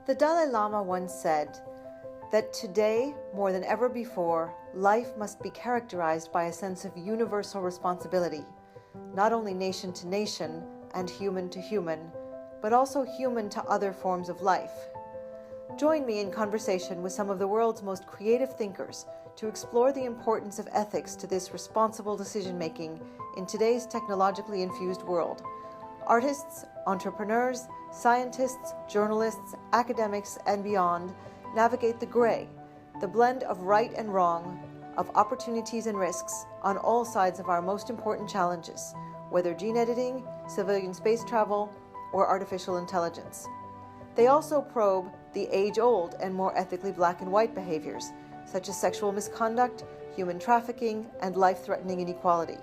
The Dalai Lama once said that today, more than ever before, life must be characterized by a sense of universal responsibility, not only nation to nation and human to human, but also human to other forms of life. Join me in conversation with some of the world's most creative thinkers to explore the importance of ethics to this responsible decision-making in today's technologically infused world. Artists, entrepreneurs, scientists, journalists, academics, and beyond navigate the gray, the blend of right and wrong, of opportunities and risks on all sides of our most important challenges, whether gene editing, civilian space travel, or artificial intelligence. They also probe the age-old and more ethically black and white behaviors, such as sexual misconduct, human trafficking, and life-threatening inequality.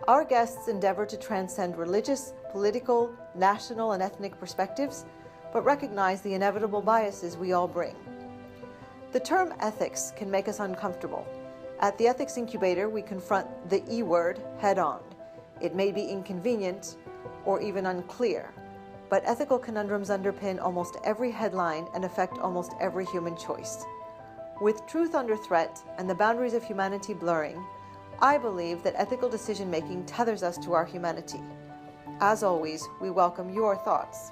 Our guests endeavor to transcend religious, political, national, and ethnic perspectives, but recognize the inevitable biases we all bring. The term ethics can make us uncomfortable. At the Ethics Incubator, we confront the E word head-on. It may be inconvenient or even unclear, but ethical conundrums underpin almost every headline and affect almost every human choice. With truth under threat and the boundaries of humanity blurring, I believe that ethical decision-making tethers us to our humanity. As always, we welcome your thoughts.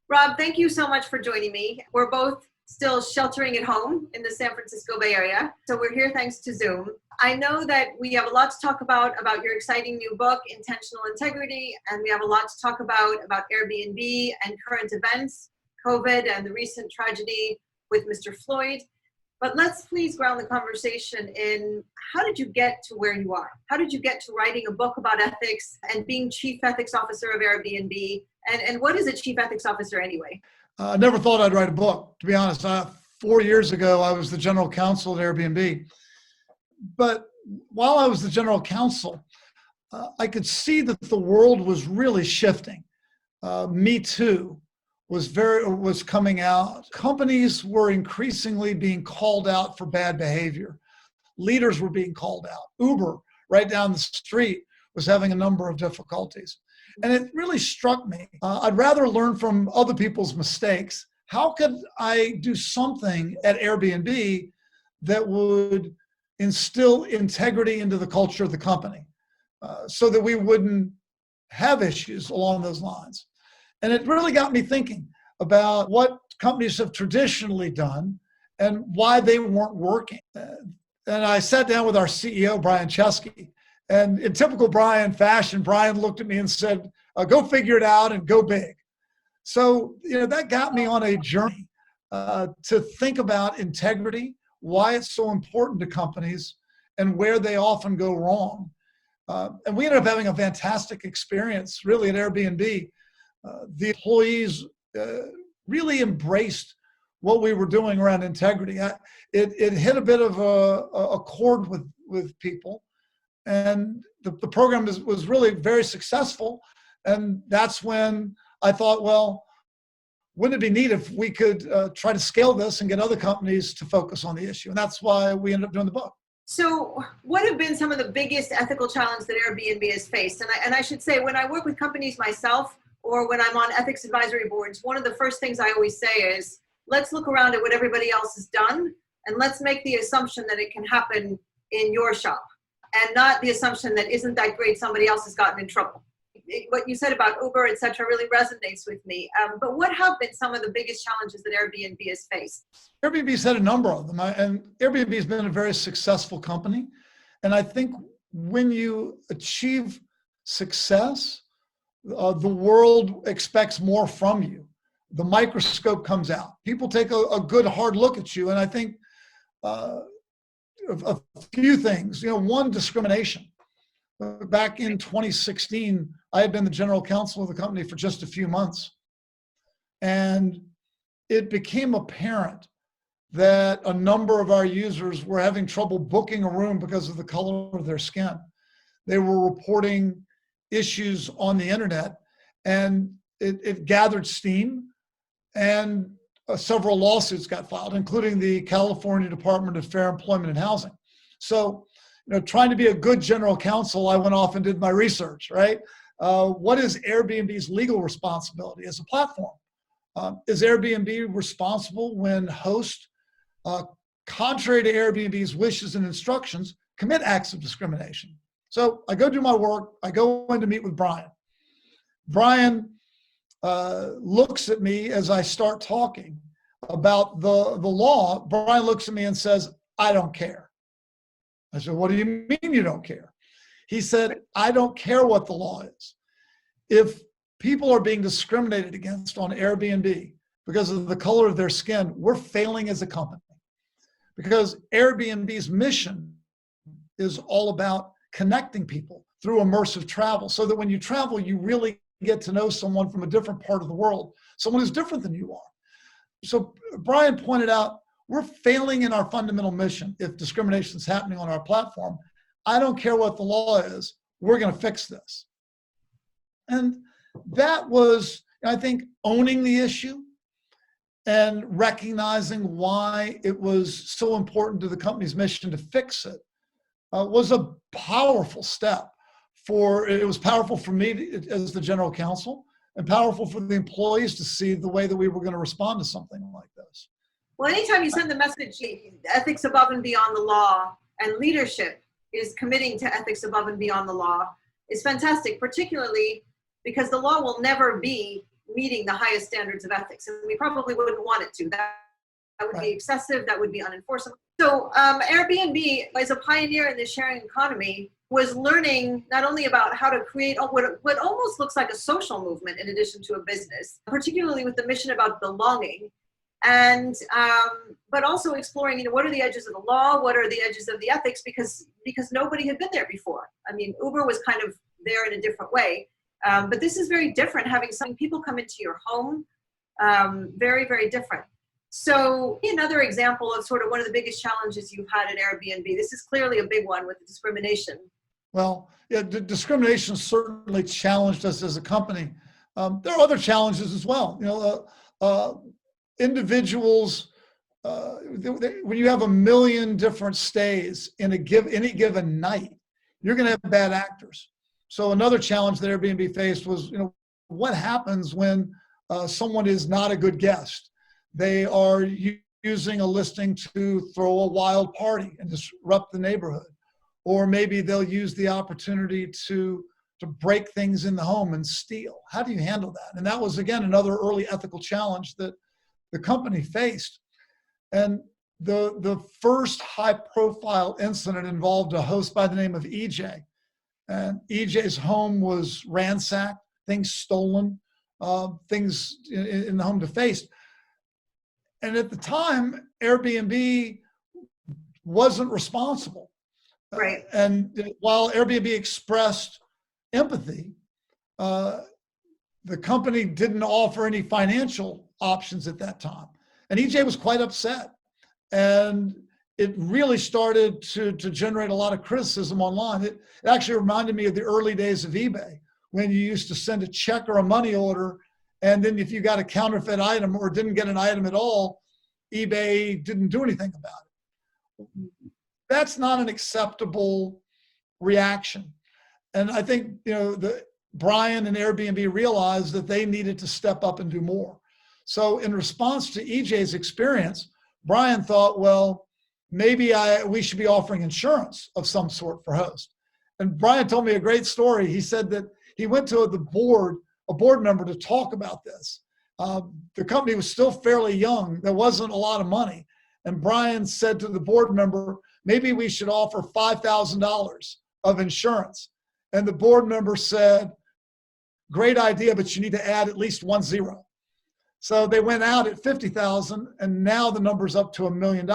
Rob, thank you so much for joining me. We're both still sheltering at home in the San Francisco Bay Area, so we're here thanks to Zoom. I know that we have a lot to talk about your exciting new book, Intentional Integrity, and we have a lot to talk about Airbnb and current events, COVID and the recent tragedy with Mr. Floyd. But let's please ground the conversation in how did you get to where you are? How did you get to writing a book about ethics and being Chief Ethics Officer of Airbnb? And what is a Chief Ethics Officer anyway? I never thought I'd write a book, to be honest. 4 years ago, I was the general counsel at Airbnb. But while I was the general counsel, I could see that the world was really shifting. Me Too was coming out. Companies were increasingly being called out for bad behavior. Leaders were being called out. Uber, right down the street, was having a number of difficulties. And it really struck me. I'd rather learn from other people's mistakes. How could I do something at Airbnb that would instill integrity into the culture of the company so that we wouldn't have issues along those lines? And it really got me thinking about what companies have traditionally done and why they weren't working. And I sat down with our CEO, Brian Chesky, and in typical Brian fashion, Brian looked at me and said, go figure it out and go big. So, that got me on a journey to think about integrity, why it's so important to companies, and where they often go wrong. And we ended up having a fantastic experience, really, at Airbnb. The employees really embraced what we were doing around integrity. It hit a bit of a chord with people. And the program was really very successful. And that's when I thought, well, wouldn't it be neat if we could try to scale this and get other companies to focus on the issue? And that's why we ended up doing the book. So what have been some of the biggest ethical challenges that Airbnb has faced? And I should say, when I work with companies myself, or when I'm on ethics advisory boards, one of the first things I always say is, let's look around at what everybody else has done, and let's make the assumption that it can happen in your shop, and not the assumption that isn't that great, somebody else has gotten in trouble. What you said about Uber, et cetera, really resonates with me. But what have been some of the biggest challenges that Airbnb has faced? Airbnb's had a number of them, and Airbnb has been a very successful company. And I think when you achieve success, the world expects more from you. The microscope comes out. People take a good hard look at you. And I think a few things, one, discrimination. Back in 2016, I had been the general counsel of the company for just a few months. And it became apparent that a number of our users were having trouble booking a room because of the color of their skin. They were reporting issues on the internet, and it gathered steam, and several lawsuits got filed, including the California Department of Fair Employment and Housing. So, trying to be a good general counsel, I went off and did my research, right? What is Airbnb's legal responsibility as a platform? Is Airbnb responsible when hosts, contrary to Airbnb's wishes and instructions, commit acts of discrimination? So I go do my work. I go in to meet with Brian. Brian looks at me as I start talking about the law. Brian looks at me and says, "I don't care." I said, "What do you mean you don't care?" He said, "I don't care what the law is. If people are being discriminated against on Airbnb because of the color of their skin, we're failing as a company. Because Airbnb's mission is all about connecting people through immersive travel, so that when you travel, you really get to know someone from a different part of the world, someone who's different than you are." So Brian pointed out, we're failing in our fundamental mission if discrimination is happening on our platform. I don't care what the law is, we're going to fix this. And that was, I think, owning the issue and recognizing why it was so important to the company's mission to fix it was a powerful step. It was powerful for me as the general counsel, and powerful for the employees to see the way that we were going to respond to something like this. Well, anytime you send the message, ethics above and beyond the law, and leadership is committing to ethics above and beyond the law, is fantastic, particularly because the law will never be meeting the highest standards of ethics, and we probably wouldn't want it to. That would be excessive, that would be unenforceable. So Airbnb, as a pioneer in the sharing economy, was learning not only about how to create what almost looks like a social movement in addition to a business, particularly with the mission about belonging, and but also exploring, what are the edges of the law, what are the edges of the ethics, because nobody had been there before. I mean, Uber was kind of there in a different way, but this is very different, having some people come into your home, very, very different. So another example of sort of one of the biggest challenges you've had at Airbnb, this is clearly a big one with the discrimination. Well, yeah, discrimination certainly challenged us as a company. There are other challenges as well. Individuals, when you have 1 million different stays in any given night, you're going to have bad actors. So another challenge that Airbnb faced was, what happens when someone is not a good guest? They are using a listing to throw a wild party and disrupt the neighborhood. Or maybe they'll use the opportunity to break things in the home and steal. How do you handle that? And that was, again, another early ethical challenge that the company faced. And the first high-profile incident involved a host by the name of EJ. And EJ's home was ransacked, things stolen, things in the home defaced. And at the time, Airbnb wasn't responsible. Right. And while Airbnb expressed empathy, the company didn't offer any financial options at that time. And EJ was quite upset. And it really started to generate a lot of criticism online. It actually reminded me of the early days of eBay, when you used to send a check or a money order, and then if you got a counterfeit item or didn't get an item at all, eBay didn't do anything about it. That's not an acceptable reaction. And I think, Brian and Airbnb realized that they needed to step up and do more. So in response to EJ's experience, Brian thought, well, maybe we should be offering insurance of some sort for hosts. And Brian told me a great story. He said that he went to a board member to talk about this. The company was still fairly young. There wasn't a lot of money. And Brian said to the board member, maybe we should offer $5,000 of insurance. And the board member said, great idea, but you need to add at least 1 0. So they went out at 50,000, and now the number's up to $1 million.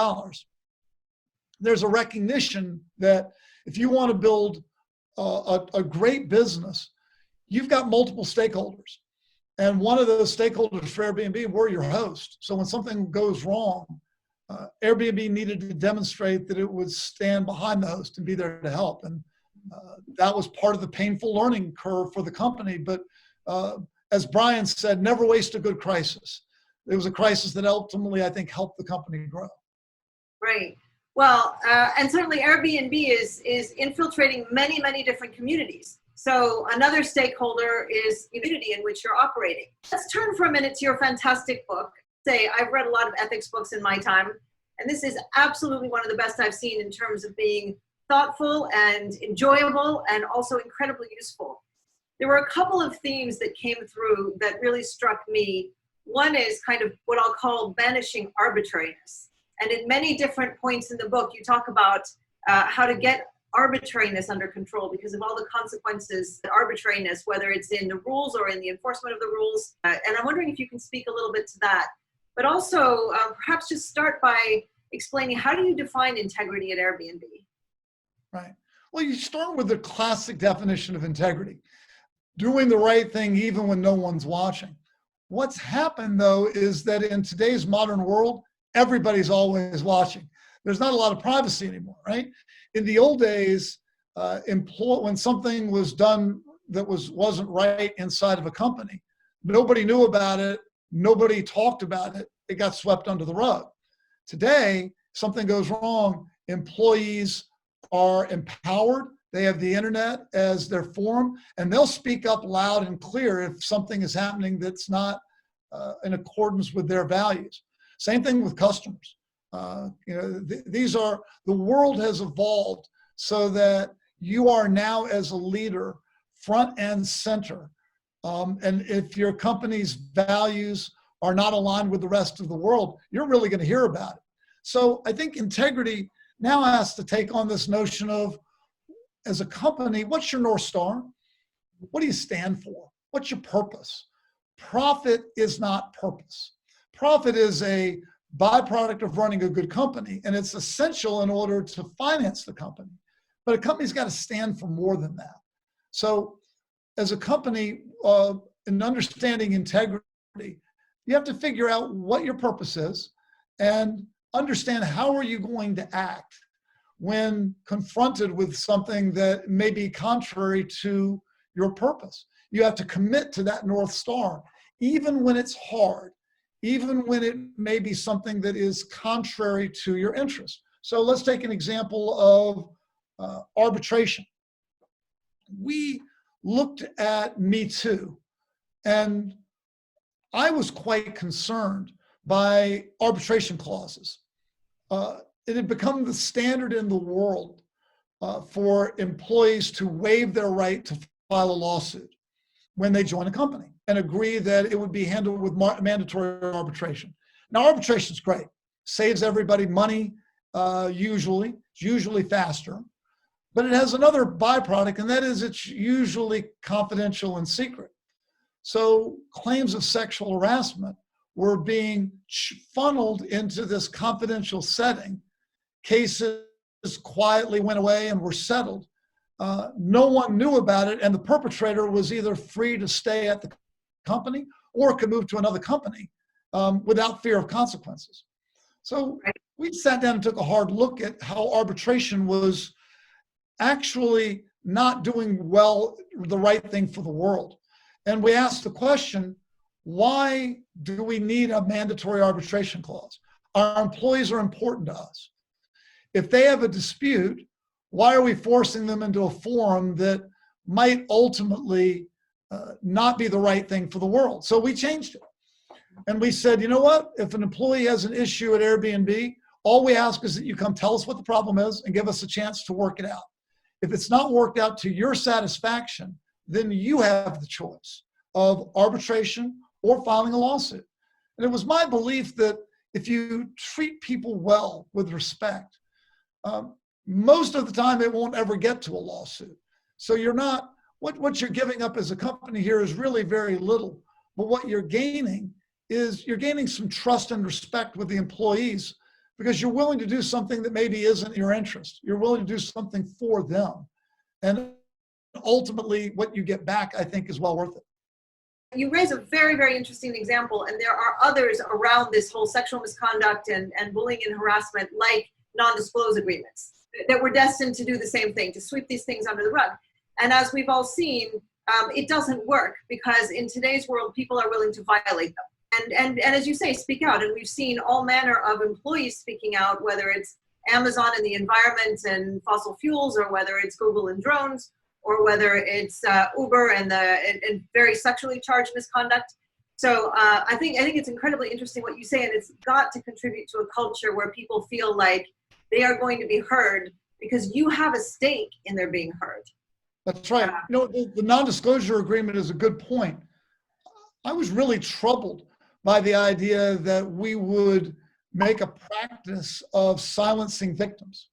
There's a recognition that if you want to build a great business, you've got multiple stakeholders. And one of those stakeholders for Airbnb were your host. So when something goes wrong, Airbnb needed to demonstrate that it would stand behind the host and be there to help. And that was part of the painful learning curve for the company. But as Brian said, never waste a good crisis. It was a crisis that ultimately, I think, helped the company grow. Right. Well, and certainly Airbnb is infiltrating many, many different communities. So another stakeholder is the community in which you're operating. Let's turn for a minute to your fantastic book. I've read a lot of ethics books in my time, and this is absolutely one of the best I've seen in terms of being thoughtful and enjoyable and also incredibly useful. There were a couple of themes that came through that really struck me. One is kind of what I'll call banishing arbitrariness. And in many different points in the book, you talk about how to get arbitrariness under control because of all the consequences of arbitrariness, whether it's in the rules or in the enforcement of the rules. And I'm wondering if you can speak a little bit to that. But also, perhaps just start by explaining, how do you define integrity at Airbnb? Right. Well, you start with the classic definition of integrity, doing the right thing even when no one's watching. What's happened, though, is that in today's modern world, everybody's always watching. There's not a lot of privacy anymore, right? In the old days, when something was done that wasn't right inside of a company, nobody knew about it, nobody talked about it, it got swept under the rug. Today, something goes wrong, employees are empowered, they have the internet as their forum, and they'll speak up loud and clear if something is happening that's not in accordance with their values. Same thing with customers. The world has evolved so that you are now, as a leader, front and center. And if your company's values are not aligned with the rest of the world, you're really going to hear about it. So I think integrity now has to take on this notion of, as a company, what's your North Star? What do you stand for? What's your purpose? Profit is not purpose. Profit is a byproduct of running a good company, and it's essential in order to finance the company. But a company's got to stand for more than that. So as a company, in understanding integrity, you have to figure out what your purpose is and understand how are you going to act when confronted with something that may be contrary to your purpose. You have to commit to that North Star, even when it's hard, even when it may be something that is contrary to your interest. So let's take an example of arbitration. We looked at Me Too, and I was quite concerned by arbitration clauses. It had become the standard in the world for employees to waive their right to file a lawsuit when they join a company and agree that it would be handled with mandatory arbitration. Now, arbitration is great. Saves everybody money, usually. It's usually faster. But it has another byproduct, and that is it's usually confidential and secret. So claims of sexual harassment were being funneled into this confidential setting. Cases quietly went away and were settled. No one knew about it, and the perpetrator was either free to stay at the company or could move to another company without fear of consequences. So we sat down and took a hard look at how arbitration was actually not doing well, the right thing for the world. And we asked the question, why do we need a mandatory arbitration clause? Our employees are important to us. If they have a dispute, why are we forcing them into a forum that might ultimately not be the right thing for the world? So we changed it. And we said, you know what? If an employee has an issue at Airbnb, all we ask is that you come tell us what the problem is and give us a chance to work it out. If it's not worked out to your satisfaction, then you have the choice of arbitration or filing a lawsuit. And it was my belief that if you treat people well with respect, most of the time it won't ever get to a lawsuit. So you're not, what you're giving up as a company here is really very little. But what you're gaining is you're gaining some trust and respect with the employees because you're willing to do something that maybe isn't your interest. You're willing to do something for them. And ultimately what you get back, I think, is well worth it. You raise a very, very interesting example, and there are others around this whole sexual misconduct and bullying and harassment, like non-disclosed agreements that were destined to do the same thing, to sweep these things under the rug. And as we've all seen, it doesn't work, because in today's world, people are willing to violate them. And as you say, speak out. And we've seen all manner of employees speaking out, whether it's Amazon and the environment and fossil fuels, or whether it's Google and drones, or whether it's Uber and very sexually charged misconduct. So I think it's incredibly interesting what you say, and it's got to contribute to a culture where people feel like they are going to be heard because you have a stake in their being heard. That's right. The non-disclosure agreement is a good point. I was really troubled by the idea that we would make a practice of silencing victims.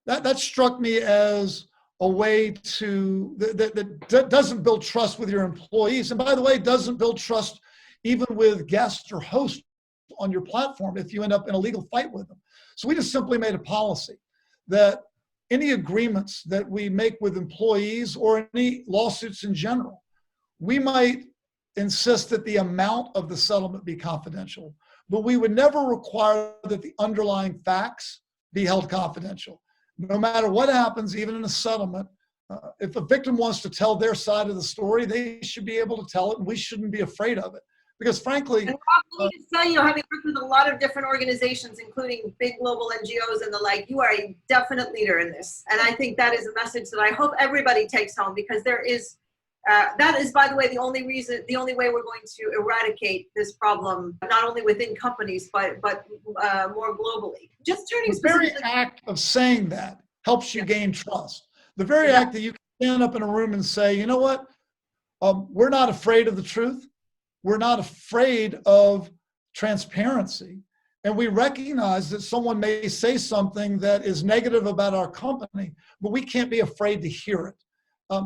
That struck me as a way that doesn't build trust with your employees. And by the way, doesn't build trust even with guests or hosts on your platform if you end up in a legal fight with them. So we just simply made a policy that any agreements that we make with employees or any lawsuits in general, we might insist that the amount of the settlement be confidential, but we would never require that the underlying facts be held confidential. No matter what happens, even in a settlement, if a victim wants to tell their side of the story, they should be able to tell it, and we shouldn't be afraid of it. Because frankly, and Rob, let me just tell you, having worked with a lot of different organizations, including big global NGOs and the like, you are a definite leader in this. And I think that is a message that I hope everybody takes home, because there is, that is, by the way, the only way we're going to eradicate this problem, not only within companies, but more globally. Just turning the very act of saying that helps you gain trust. The very act that you can stand up in a room and say, you know what, we're not afraid of the truth. We're not afraid of transparency. And we recognize that someone may say something that is negative about our company, but we can't be afraid to hear it.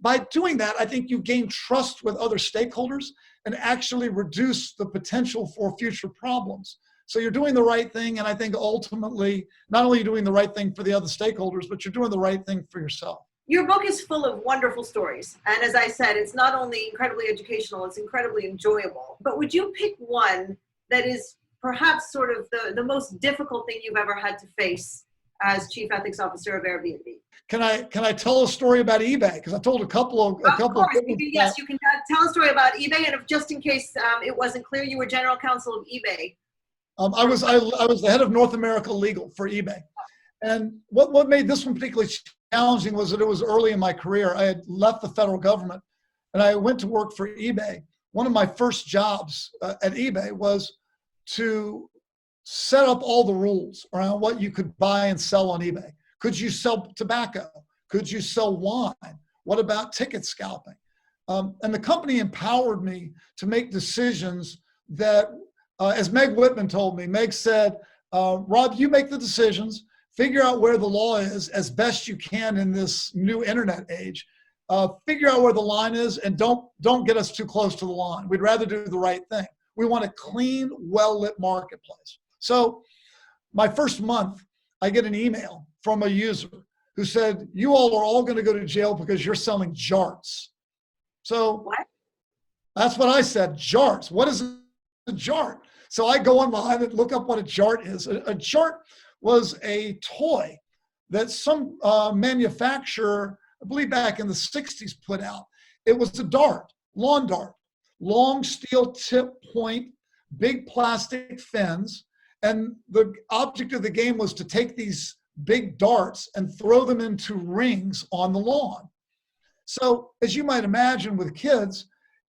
By doing that, I think you gain trust with other stakeholders and actually reduce the potential for future problems. So you're doing the right thing, and I think ultimately, not only are you doing the right thing for the other stakeholders, but you're doing the right thing for yourself. Your book is full of wonderful stories. And as I said, it's not only incredibly educational, it's incredibly enjoyable. But would you pick one that is perhaps sort of the most difficult thing you've ever had to face as Chief Ethics Officer of Airbnb? Can I tell a story about eBay? Because I told a couple of yes, you can tell a story about eBay. And if just in case it wasn't clear, you were General Counsel of eBay. I was the head of North America Legal for eBay. And what made this one particularly challenging was that it was early in my career. I had left the federal government and I went to work for eBay. One of my first jobs at eBay was to set up all the rules around what you could buy and sell on eBay. Could you sell tobacco? Could you sell wine? What about ticket scalping? And the company empowered me to make decisions that, as Meg Whitman told me, Meg said, Rob, you make the decisions, figure out where the law is as best you can in this new internet age. Figure out where the line is, and don't get us too close to the line. We'd rather do the right thing. We want a clean, well-lit marketplace. So my first month, I get an email from a user who said, you all are all going to go to jail because you're selling jarts. So what? That's what I said, jarts. What is a jart? So I go online and look up what a jart is. A jart was a toy that some manufacturer, I believe back in the 60s, put out. It was a dart, lawn dart, long steel tip point, big plastic fins. And the object of the game was to take these big darts and throw them into rings on the lawn. So as you might imagine with kids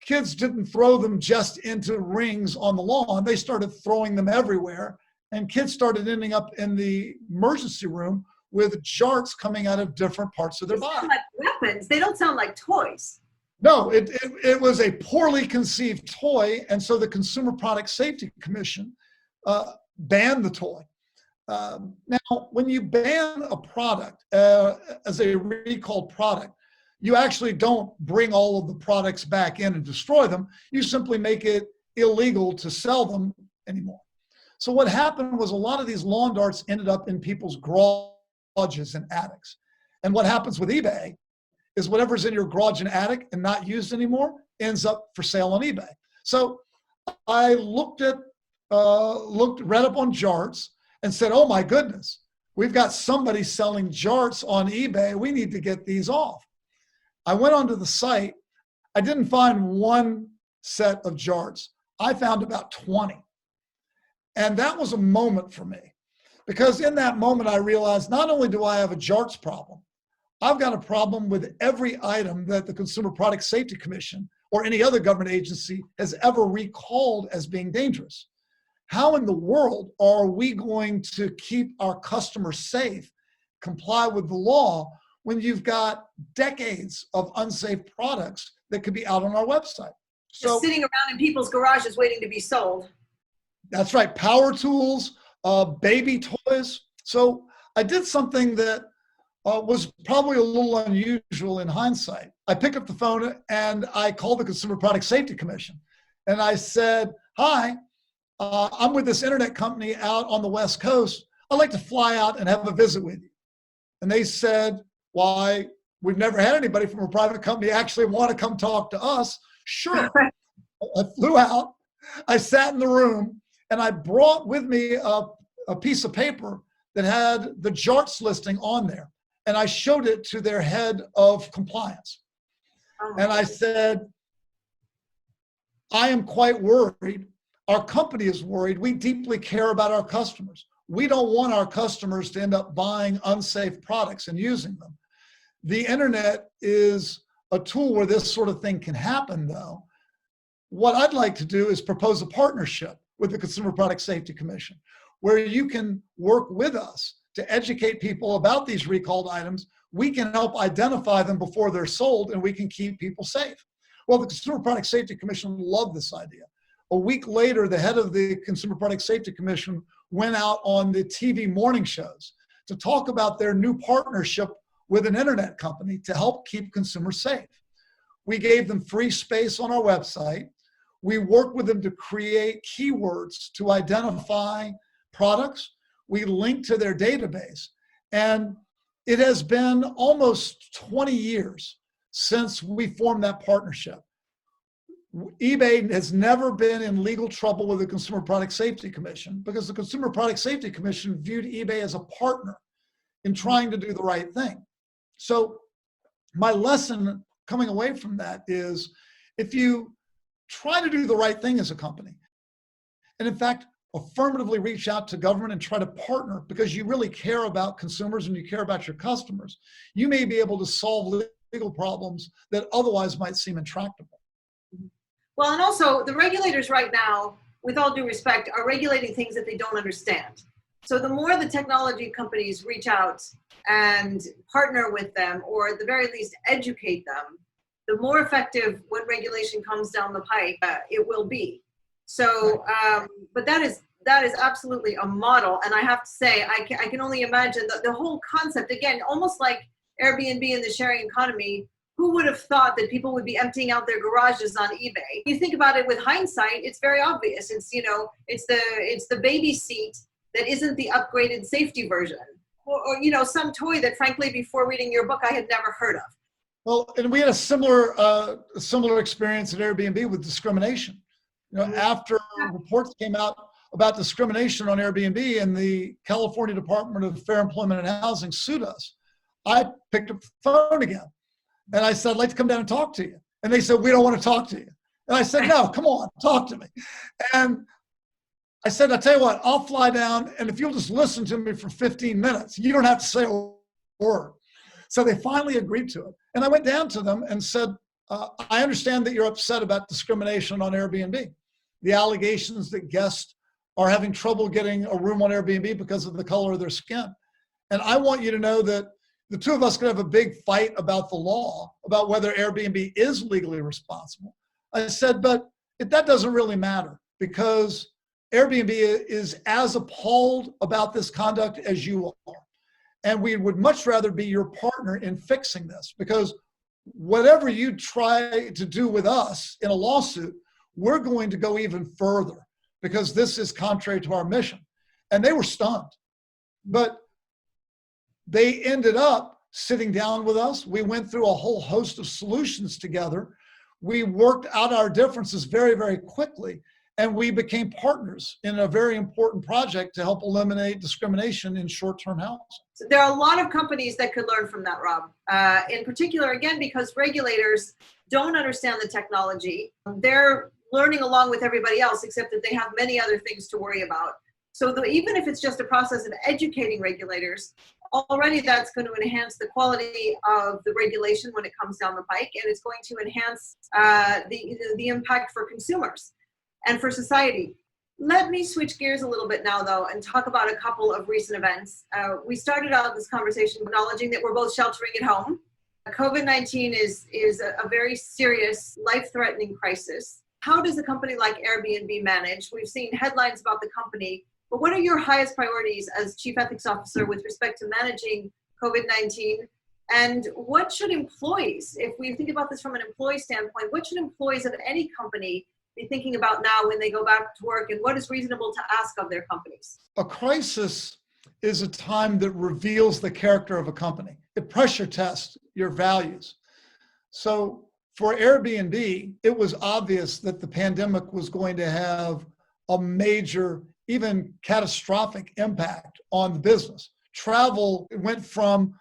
didn't throw them just into rings on the lawn. They started throwing them everywhere. And kids started ending up in the emergency room with jarts coming out of different parts of their body. They sound like weapons. They don't sound like toys. No, it was a poorly conceived toy. And so the Consumer Product Safety Commission banned the toy. Now, when you ban a product as a recalled product, you actually don't bring all of the products back in and destroy them. You simply make it illegal to sell them anymore. So what happened was a lot of these lawn darts ended up in people's garages and attics. And what happens with eBay is whatever's in your garage and attic and not used anymore ends up for sale on eBay. So I read up on jarts and said, oh my goodness, we've got somebody selling jarts on eBay. We need to get these off. I went onto the site. I didn't find one set of jarts. I found about 20. And that was a moment for me, because in that moment I realized not only do I have a jarts problem, I've got a problem with every item that the Consumer Product Safety Commission or any other government agency has ever recalled as being dangerous. How in the world are we going to keep our customers safe, comply with the law, when you've got decades of unsafe products that could be out on our website? So, just sitting around in people's garages waiting to be sold. That's right, power tools, baby toys. So I did something that was probably a little unusual in hindsight. I picked up the phone and I called the Consumer Product Safety Commission. And I said, hi, I'm with this internet company out on the West Coast. I'd like to fly out and have a visit with you. And they said, why, we've never had anybody from a private company actually want to come talk to us. Sure. I flew out, I sat in the room, and I brought with me a piece of paper that had the JARTS listing on there. And I showed it to their head of compliance. And I said, I am quite worried. Our company is worried. We deeply care about our customers. We don't want our customers to end up buying unsafe products and using them. The internet is a tool where this sort of thing can happen, though. What I'd like to do is propose a partnership with the Consumer Product Safety Commission, where you can work with us to educate people about these recalled items. We can help identify them before they're sold, and we can keep people safe. Well, the Consumer Product Safety Commission loved this idea. A week later, the head of the Consumer Product Safety Commission went out on the TV morning shows to talk about their new partnership with an internet company to help keep consumers safe. We gave them free space on our website. We worked with them to create keywords to identify products. We linked to their database. And it has been almost 20 years since we formed that partnership. eBay has never been in legal trouble with the Consumer Product Safety Commission because the Consumer Product Safety Commission viewed eBay as a partner in trying to do the right thing. So my lesson coming away from that is, if you try to do the right thing as a company, and in fact, affirmatively reach out to government and try to partner because you really care about consumers and you care about your customers, you may be able to solve legal problems that otherwise might seem intractable. Well, and also the regulators right now, with all due respect, are regulating things that they don't understand. So the more the technology companies reach out and partner with them, or at the very least educate them, the more effective when regulation comes down the pipe it will be. So, but that is absolutely a model. And I have to say, I can only imagine the whole concept, again, almost like Airbnb and the sharing economy. Who would have thought that people would be emptying out their garages on eBay? You think about it with hindsight, it's very obvious. It's, you know, it's the baby seat that isn't the upgraded safety version, or you know, some toy that frankly, before reading your book, I had never heard of. Well, and we had a similar experience at Airbnb with discrimination. You know, after reports came out about discrimination on Airbnb and the California Department of Fair Employment and Housing sued us, I picked up the phone again. And I said, I'd like to come down and talk to you. And they said, we don't want to talk to you. And I said, no, come on, talk to me. And I said, I'll tell you what, I'll fly down, and if you'll just listen to me for 15 minutes, you don't have to say a word. So they finally agreed to it. And I went down to them and said, I understand that you're upset about discrimination on Airbnb. The allegations that guests are having trouble getting a room on Airbnb because of the color of their skin. And I want you to know that the two of us could have a big fight about the law, about whether Airbnb is legally responsible. I said, but that doesn't really matter because Airbnb is as appalled about this conduct as you are. And we would much rather be your partner in fixing this, because whatever you try to do with us in a lawsuit, we're going to go even further because this is contrary to our mission. And they were stunned. But they ended up sitting down with us. We went through a whole host of solutions together. We worked out our differences very, very quickly. And we became partners in a very important project to help eliminate discrimination in short-term housing. So there are a lot of companies that could learn from that, Rob. In particular, again, because regulators don't understand the technology. They're learning along with everybody else, except that they have many other things to worry about. So even if it's just a process of educating regulators, already that's going to enhance the quality of the regulation when it comes down the pike, and it's going to enhance the impact for consumers and for society. Let me switch gears a little bit now, though, and talk about a couple of recent events. We started out this conversation acknowledging that we're both sheltering at home. COVID-19 is a very serious, life-threatening crisis. How does a company like Airbnb manage? We've seen headlines about the company, but what are your highest priorities as Chief Ethics Officer with respect to managing COVID-19? And what should employees, if we think about this from an employee standpoint, what should employees of any company be thinking about now when they go back to work, and what is reasonable to ask of their companies? A crisis is a time that reveals the character of a company. It pressure tests your values. So for Airbnb, it was obvious that the pandemic was going to have a major, even catastrophic impact on the business. Travel went from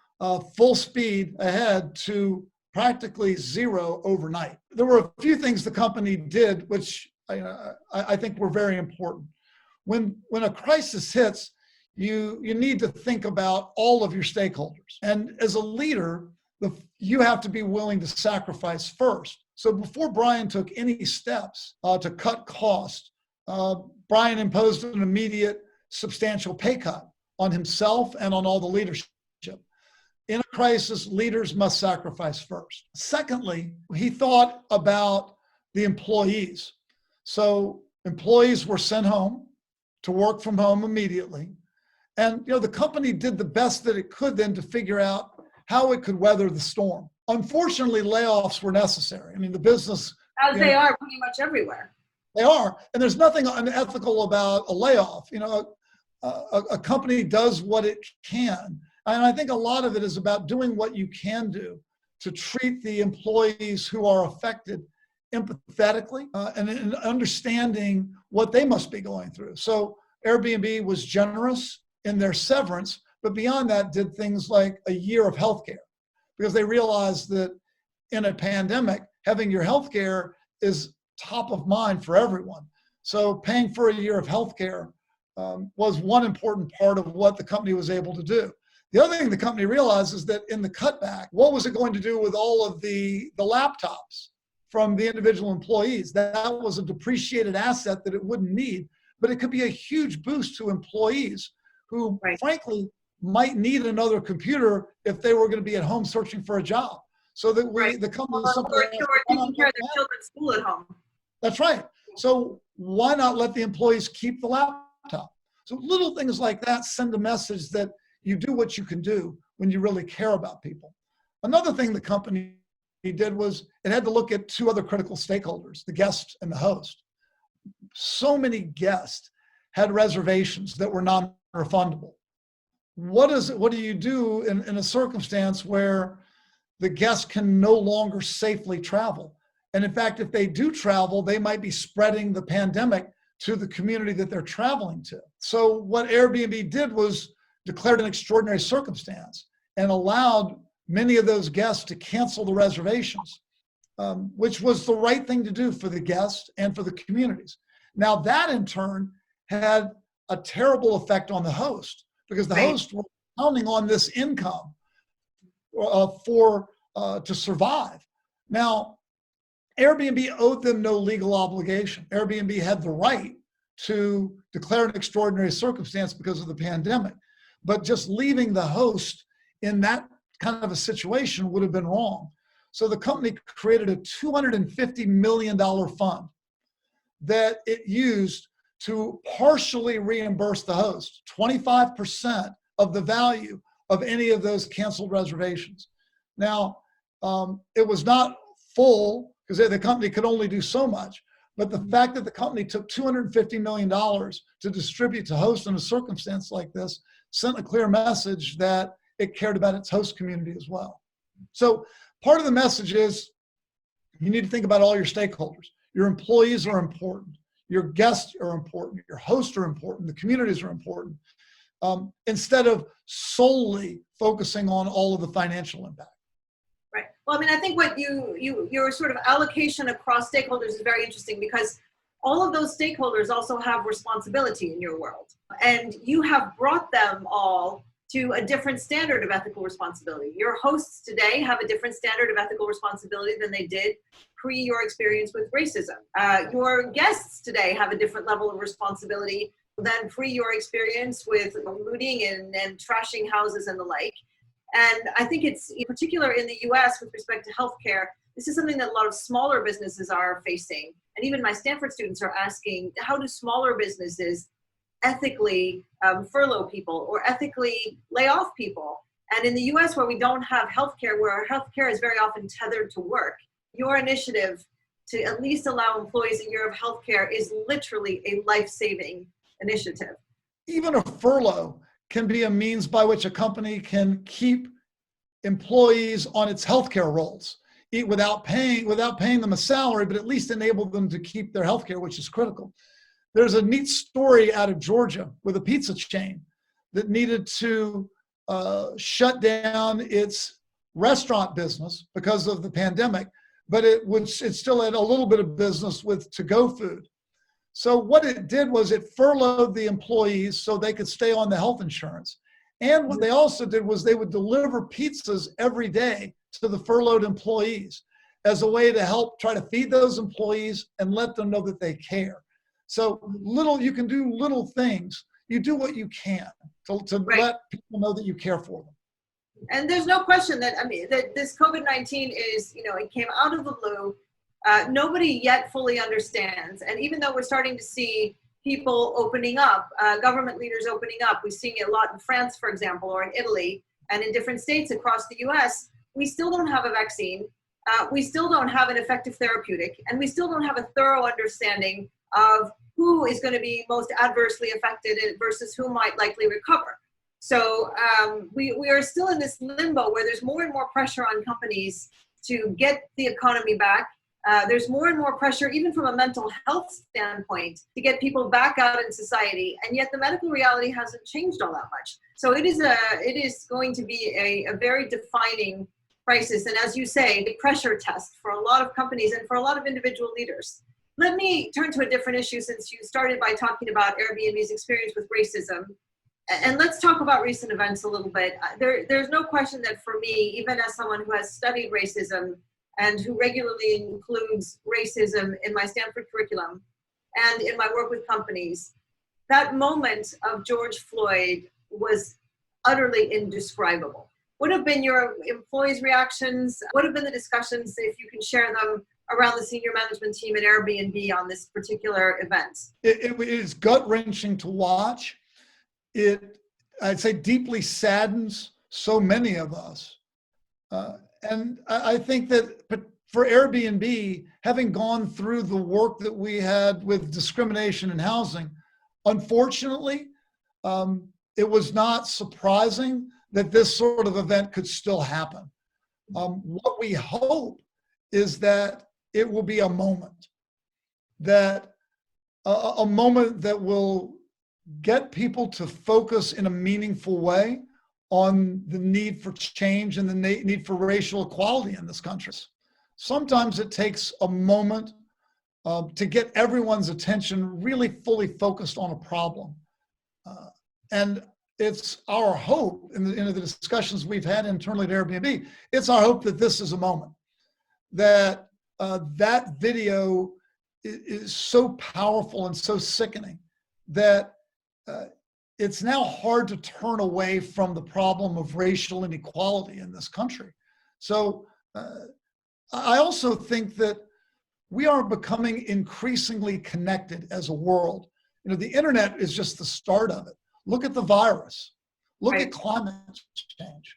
full speed ahead to practically zero overnight. There were a few things the company did, which I think were very important. When a crisis hits, you need to think about all of your stakeholders. And as a leader, you have to be willing to sacrifice first. So before Brian took any steps to cut costs, Brian imposed an immediate substantial pay cut on himself and on all the leadership. In a crisis, leaders must sacrifice first. Secondly, he thought about the employees. So employees were sent home to work from home immediately. And the company did the best that it could then to figure out how it could weather the storm. Unfortunately, layoffs were necessary. I mean, the business— As they are pretty much everywhere. They are, and there's nothing unethical about a layoff. A company does what it can. And I think a lot of it is about doing what you can do to treat the employees who are affected empathetically and understanding what they must be going through. So Airbnb was generous in their severance, but beyond that did things like a year of healthcare, because they realized that in a pandemic, having your healthcare is top of mind for everyone. So paying for a year of healthcare was one important part of what the company was able to do. The other thing the company realized is that in the cutback, what was it going to do with all of the laptops from the individual employees? That was a depreciated asset that it wouldn't need, but it could be a huge boost to employees who, frankly, might need another computer if they were going to be at home searching for a job. So that the company or taking care of their children's school at home. That's right. So why not let the employees keep the laptop? So little things like that send a message that you do what you can do when you really care about people. Another thing the company did was it had to look at two other critical stakeholders, the guest and the host. So many guests had reservations that were non-refundable. What do you do in a circumstance where the guest can no longer safely travel? And in fact, if they do travel, they might be spreading the pandemic to the community that they're traveling to. So what Airbnb did was declared an extraordinary circumstance and allowed many of those guests to cancel the reservations, which was the right thing to do for the guests and for the communities. Now that in turn had a terrible effect on the host, because the host were counting on this income to survive. Now, Airbnb owed them no legal obligation. Airbnb had the right to declare an extraordinary circumstance because of the pandemic, but just leaving the host in that kind of a situation would have been wrong. So the company created a $250 million fund that it used to partially reimburse the host 25% of the value of any of those canceled reservations. Now, it was not full because the company could only do so much, but the fact that the company took $250 million to distribute to hosts in a circumstance like this sent a clear message that it cared about its host community as well. So part of the message is you need to think about all your stakeholders. Your employees are important. your guests are important, your hosts are important, the communities are important, instead of solely focusing on all of the financial impact. Right. Well, I mean, I think what your sort of allocation across stakeholders is very interesting, because all of those stakeholders also have responsibility in your world, and you have brought them all to a different standard of ethical responsibility. Your hosts today have a different standard of ethical responsibility than they did pre your experience with racism. Your guests today have a different level of responsibility than pre your experience with looting and trashing houses and the like. And I think it's, in particular in the US with respect to healthcare, this is something that a lot of smaller businesses are facing. And even my Stanford students are asking, how do smaller businesses ethically furlough people or ethically lay off people? And in the US, where we don't have healthcare, where healthcare is very often tethered to work, your initiative to at least allow employees a year of healthcare is literally a life-saving initiative. Even a furlough can be a means by which a company can keep employees on its healthcare rolls without paying them a salary, but at least enable them to keep their healthcare, which is critical. There's a neat story out of Georgia with a pizza chain that needed to shut down its restaurant business because of the pandemic, but it still had a little bit of business with to-go food. So what it did was it furloughed the employees so they could stay on the health insurance. And what they also did was they would deliver pizzas every day to the furloughed employees as a way to help try to feed those employees and let them know that they care. So you can do little things. You do what you can to right. Let people know that you care for them. And there's no question that, I mean, that this COVID-19 is, it came out of the blue. Nobody yet fully understands. And even though we're starting to see people opening up, government leaders opening up, we're seeing it a lot in France, for example, or in Italy, and in different states across the US, we still don't have a vaccine. We still don't have an effective therapeutic, and we still don't have a thorough understanding of who is going to be most adversely affected versus who might likely recover. So we are still in this limbo where there's more and more pressure on companies to get the economy back. There's more and more pressure, even from a mental health standpoint, to get people back out in society. And yet the medical reality hasn't changed all that much. So it is going to be a very defining crisis. And as you say, a pressure test for a lot of companies and for a lot of individual leaders. Let me turn to a different issue, since you started by talking about Airbnb's experience with racism. And let's talk about recent events a little bit. There's no question that for me, even as someone who has studied racism and who regularly includes racism in my Stanford curriculum and in my work with companies, that moment of George Floyd was utterly indescribable. What have been your employees' reactions? What have been the discussions, if you can share them, around the senior management team at Airbnb on this particular event? It is gut-wrenching to watch. I'd say, deeply saddens so many of us. And I think that for Airbnb, having gone through the work that we had with discrimination in housing, unfortunately, it was not surprising that this sort of event could still happen. What we hope is that it will be a moment that will get people to focus in a meaningful way on the need for change and the need for racial equality in this country. Sometimes it takes a moment to get everyone's attention really fully focused on a problem. And it's our hope in the discussions we've had internally at Airbnb, it's our hope that this is a moment, that that video is so powerful and so sickening that it's now hard to turn away from the problem of racial inequality in this country. So I also think that we are becoming increasingly connected as a world. The internet is just the start of it. Look at the virus. Look at climate change.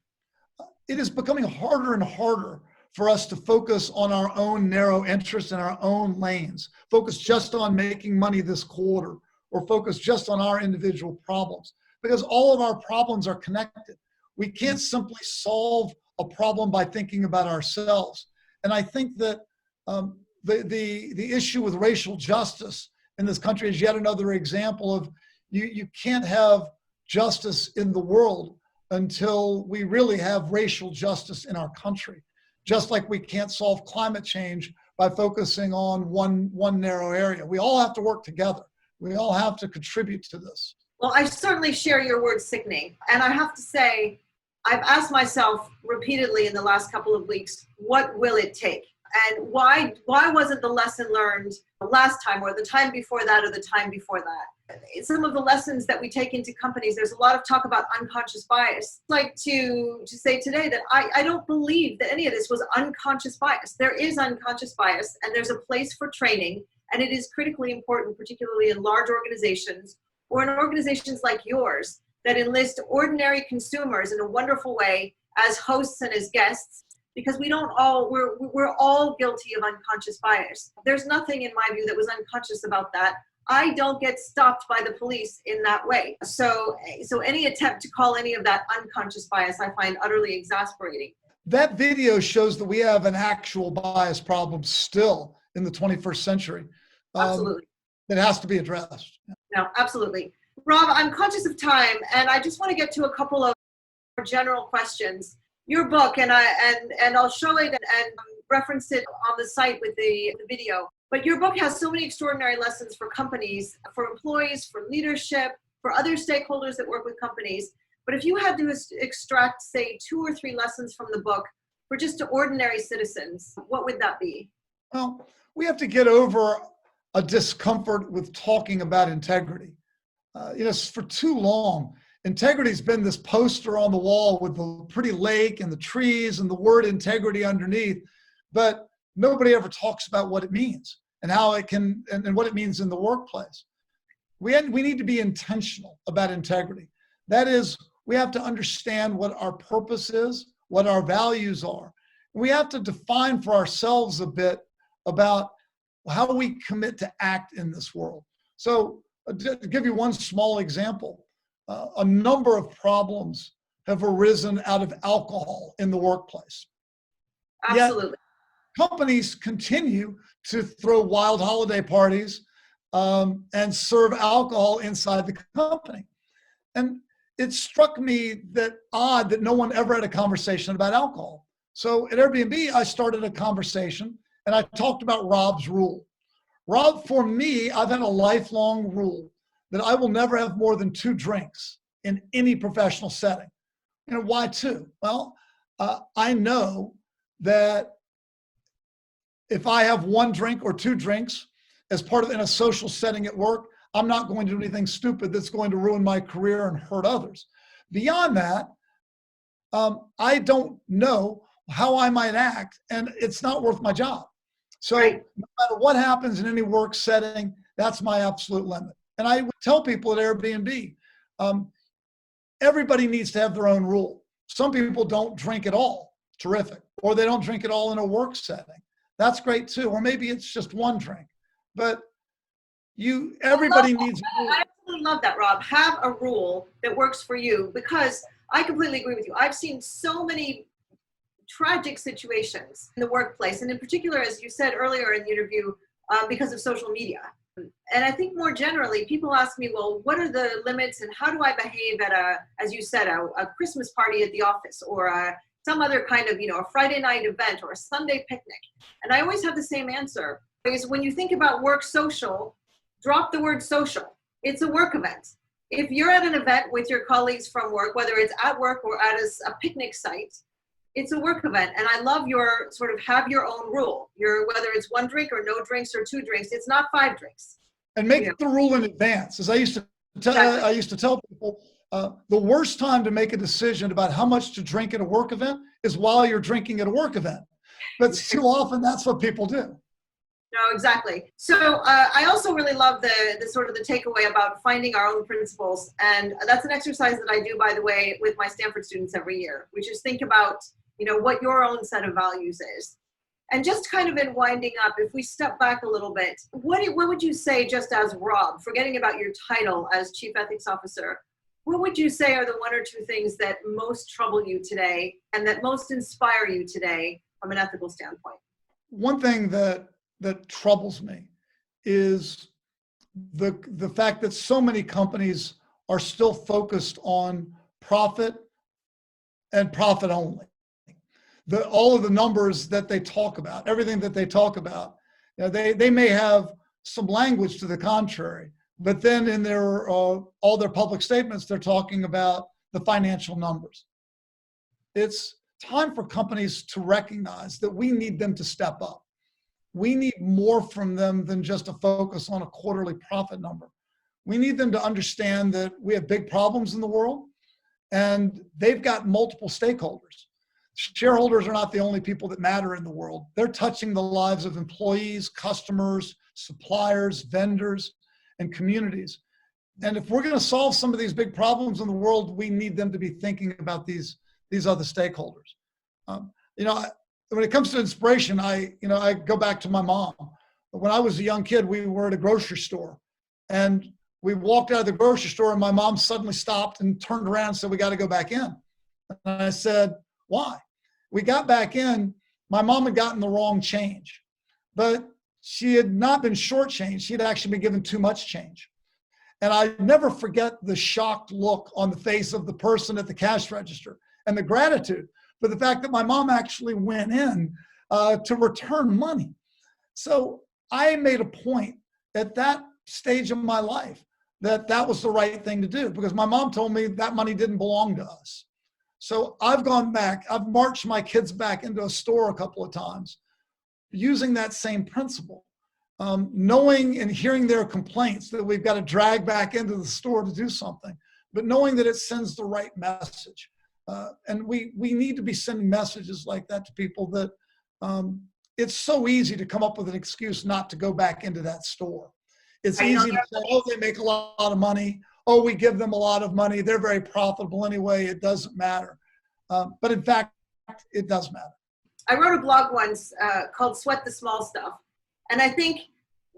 It is becoming harder and harder for us to focus on our own narrow interests and our own lanes, focus just on making money this quarter, or focus just on our individual problems, because all of our problems are connected. We can't simply solve a problem by thinking about ourselves. And I think that the issue with racial justice in this country is yet another example of you can't have justice in the world until we really have racial justice in our country. Just like we can't solve climate change by focusing on one narrow area. We all have to work together. We all have to contribute to this. Well, I certainly share your word sickening. And I have to say, I've asked myself repeatedly in the last couple of weeks, what will it take? And why wasn't the lesson learned the last time or the time before that or the time before that? Some of the lessons that we take into companies, there's a lot of talk about unconscious bias. I'd like to say today that I don't believe that any of this was unconscious bias. There is unconscious bias, and there's a place for training, and it is critically important, particularly in large organizations or in organizations like yours that enlist ordinary consumers in a wonderful way as hosts and as guests, because we're all guilty of unconscious bias. There's nothing in my view that was unconscious about that. I don't get stopped by the police in that way. So any attempt to call any of that unconscious bias, I find utterly exasperating. That video shows that we have an actual bias problem still in the 21st century. Absolutely. That has to be addressed. No, absolutely. Rob, I'm conscious of time, and I just want to get to a couple of general questions. Your book, and I'll show it and reference it on the site with the video. But your book has so many extraordinary lessons for companies, for employees, for leadership, for other stakeholders that work with companies. But if you had to extract, say, 2 or 3 lessons from the book for just ordinary citizens, what would that be? Well, we have to get over a discomfort with talking about integrity. For too long, integrity's been this poster on the wall with the pretty lake and the trees and the word integrity underneath, but nobody ever talks about what it means and how it can, and what it means in the workplace. We need to be intentional about integrity. That is, we have to understand what our purpose is, what our values are. We have to define for ourselves a bit about how we commit to act in this world. So to give you one small example, a number of problems have arisen out of alcohol in the workplace. Absolutely. Yet, companies continue to throw wild holiday parties and serve alcohol inside the company. And it struck me that odd that no one ever had a conversation about alcohol. So at Airbnb, I started a conversation and I talked about Rob's rule. Rob, for me, I've had a lifelong rule that I will never have more than 2 drinks in any professional setting. Why 2? Well, I know that if I have 1 drink or 2 drinks as part of in a social setting at work, I'm not going to do anything stupid that's going to ruin my career and hurt others. Beyond that, I don't know how I might act, and it's not worth my job. So right. No matter what happens in any work setting, that's my absolute limit. And I would tell people at Airbnb, everybody needs to have their own rule. Some people don't drink at all. Terrific. Or they don't drink at all in a work setting. That's great too. Or maybe it's just 1 drink. But everybody needs a rule. I absolutely love that, Rob. Have a rule that works for you, because I completely agree with you. I've seen so many tragic situations in the workplace, and in particular, as you said earlier in the interview, because of social media. And I think more generally, people ask me, well, what are the limits and how do I behave at as you said, a Christmas party at the office, or some other kind of, a Friday night event or a Sunday picnic? And I always have the same answer, because when you think about work social, drop the word social. It's a work event. If you're at an event with your colleagues from work, whether it's at work or at a picnic site, it's a work event. And I love your sort of have your own rule. Whether it's 1 drink or no drinks or 2 drinks, it's not 5 drinks. And make the rule in advance. As I used to tell people, the worst time to make a decision about how much to drink at a work event is while you're drinking at a work event. But too often that's what people do. No, exactly. So I also really love the sort of the takeaway about finding our own principles. And that's an exercise that I do, by the way, with my Stanford students every year, which is think about, what your own set of values is. And just kind of in winding up, if we step back a little bit, what would you say, just as Rob, forgetting about your title as Chief Ethics Officer, what would you say are the 1 or 2 things that most trouble you today and that most inspire you today from an ethical standpoint? One thing that troubles me is the fact that so many companies are still focused on profit and profit only. All of the numbers that they talk about, everything that they talk about, you know, they may have some language to the contrary, but then in their all their public statements, they're talking about the financial numbers. It's time for companies to recognize that we need them to step up. We need more from them than just a focus on a quarterly profit number. We need them to understand that we have big problems in the world, and they've got multiple stakeholders. Shareholders are not the only people that matter in the world. They're touching the lives of employees, customers, suppliers, vendors, and communities. And if we're going to solve some of these big problems in the world, we need them to be thinking about these other stakeholders. You know, when it comes to inspiration, I go back to my mom. When I was a young kid, we were at a grocery store, and we walked out of the grocery store, and my mom suddenly stopped and turned around and said, "We got to go back in." And I said, "Why?" We got back in. My mom had gotten the wrong change, but she had not been shortchanged. She had actually been given too much change. And I never forget the shocked look on the face of the person at the cash register and the gratitude for the fact that my mom actually went in to return money. So I made a point at that stage of my life that was the right thing to do, because my mom told me that money didn't belong to us. So I've gone back, I've marched my kids back into a store a couple of times using that same principle, knowing and hearing their complaints that we've got to drag back into the store to do something, but knowing that it sends the right message. And we need to be sending messages like that to people, that it's so easy to come up with an excuse not to go back into that store. It's easy to say, "Oh, they make a lot of money. Oh, we give them a lot of money. They're very profitable anyway. It doesn't matter." But in fact, it does matter. I wrote a blog once called "Sweat the Small Stuff." And I think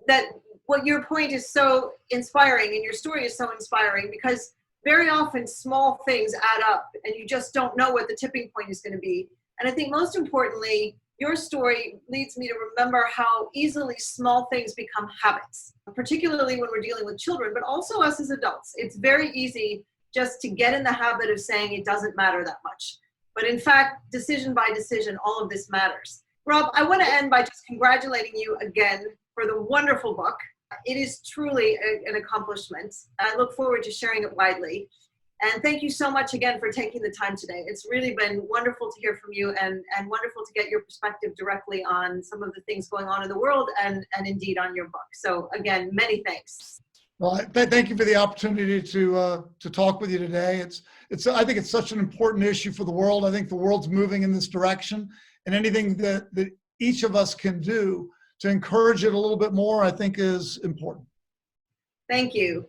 that what your point is so inspiring, and your story is so inspiring, because very often small things add up and you just don't know what the tipping point is going to be. And I think most importantly, your story leads me to remember how easily small things become habits, particularly when we're dealing with children, but also us as adults. It's very easy just to get in the habit of saying it doesn't matter that much. But in fact, decision by decision, all of this matters. Rob, I want to end by just congratulating you again for the wonderful book. It is truly an accomplishment. I look forward to sharing it widely. And thank you so much again for taking the time today. It's really been wonderful to hear from you, and wonderful to get your perspective directly on some of the things going on in the world, and indeed on your book. So again, many thanks. Well, thank you for the opportunity to talk with you today. I think it's such an important issue for the world. I think the world's moving in this direction, and anything that each of us can do to encourage it a little bit more, I think, is important. Thank you.